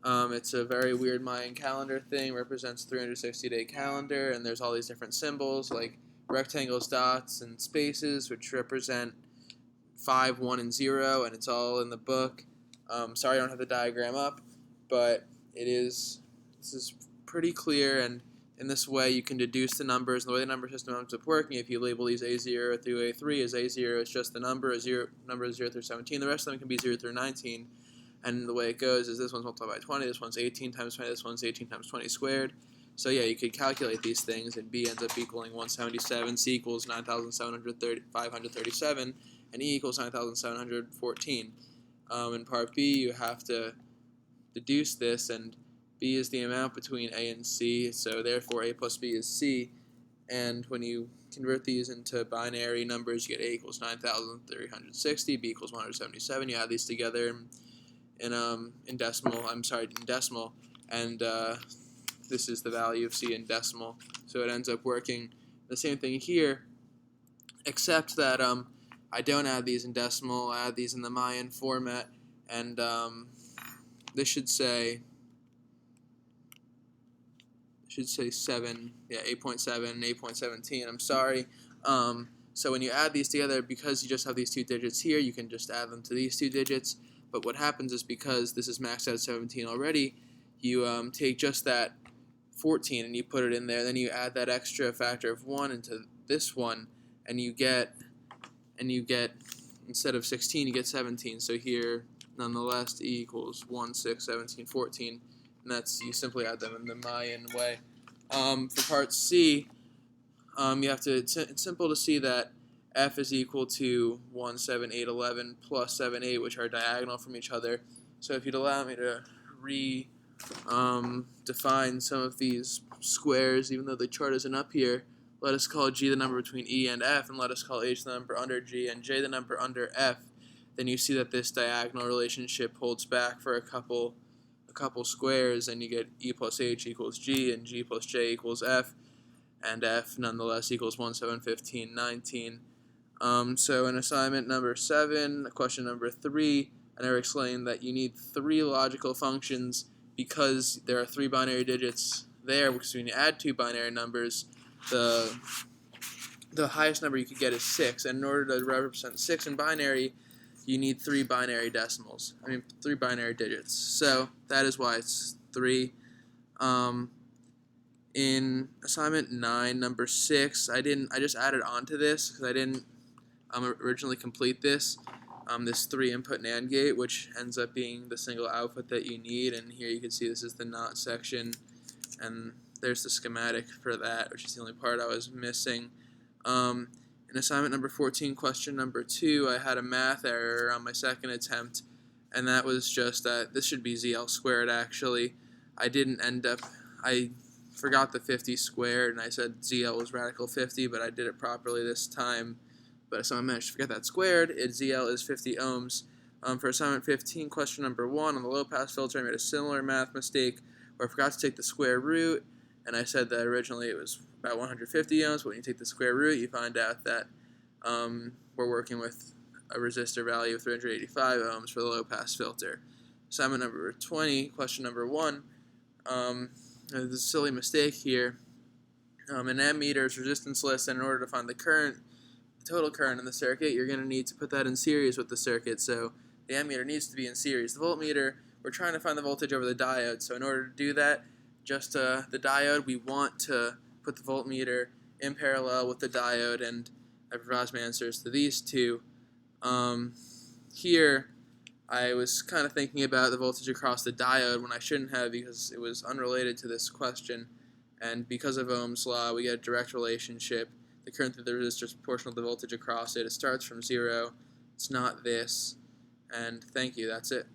It's a very weird Mayan calendar thing, represents 360-day calendar, and there's all these different symbols like rectangles, dots, and spaces, which represent 5, 1, and 0, and it's all in the book. Sorry I don't have the diagram up, but this is pretty clear, and in this way you can deduce the numbers, and the way the number system ends up working, if you label these A0 through A3 as A0 is just the number, number is 0 through 17, the rest of them can be 0 through 19, and the way it goes is this one's multiplied by 20, this one's 18 times 20, this one's 18 times 20 squared. So yeah, you could calculate these things, and B ends up equaling 177, C equals 9,537, and E equals 9,714. In part B, you have to deduce this, and B is the amount between A and C, so therefore A plus B is C, and when you convert these into binary numbers, you get A equals 9,360, B equals 177. You add these together in decimal, and this is the value of C in decimal, so it ends up working the same thing here, except that I don't add these in decimal, I add these in the Mayan format, and this should say 7, yeah, 8.7, 8.17, I'm sorry. So when you add these together, because you just have these two digits here, you can just add them to these two digits, but what happens is because this is maxed out at 17 already, you take just that 14 and you put it in there, then you add that extra factor of 1 into this one, and you get, instead of 16, you get 17, so here, nonetheless, E equals 1, 6, 17, 14, and that's, you simply add them in the Mayan way. For part C, you have to, it's simple to see that F is equal to 1, 7, 8, 11 plus 7, 8, which are diagonal from each other. So if you'd allow me to define some of these squares, even though the chart isn't up here, let us call G the number between E and F, and let us call H the number under G and J the number under F. Then you see that this diagonal relationship holds back for a couple squares, and you get E plus H equals G, and G plus J equals F, and F nonetheless equals 1, 7, 15, 19. So in assignment number 7, question number 3, I never explained that you need 3 logical functions because there are 3 binary digits there, because when you add 2 binary numbers, the highest number you could get is 6, and in order to represent 6 in binary, you need 3 binary decimals. 3 binary digits. So that is why it's 3. In assignment 9, number 6, I just added onto this because I didn't originally complete this. This 3-input NAND gate, which ends up being the single output that you need, and here you can see this is the NOT section, and there's the schematic for that, which is the only part I was missing. In assignment number 14, question number 2, I had a math error on my second attempt, and that was just that this should be ZL squared actually. I forgot the 50 squared, and I said ZL was radical 50, but I did it properly this time. But if someone managed to forget that squared, ZL is 50 ohms. For assignment 15, question number 1, on the low-pass filter, I made a similar math mistake where I forgot to take the square root, and I said that originally it was about 150 ohms, but when you take the square root, you find out that we're working with a resistor value of 385 ohms for the low-pass filter. Assignment number 20, question number 1, there's a silly mistake here. An ammeter is resistanceless, and in order to find the total current in the circuit, you're going to need to put that in series with the circuit, so the ammeter needs to be in series. The voltmeter, we're trying to find the voltage over the diode, so in order to do that, just the diode, we want to put the voltmeter in parallel with the diode, and I provided my answers to these two. Here, I was kind of thinking about the voltage across the diode when I shouldn't have, because it was unrelated to this question, and because of Ohm's law, we get a direct relationship. The current through the resistor is proportional to the voltage across it. It starts from 0. It's not this. And thank you. That's it.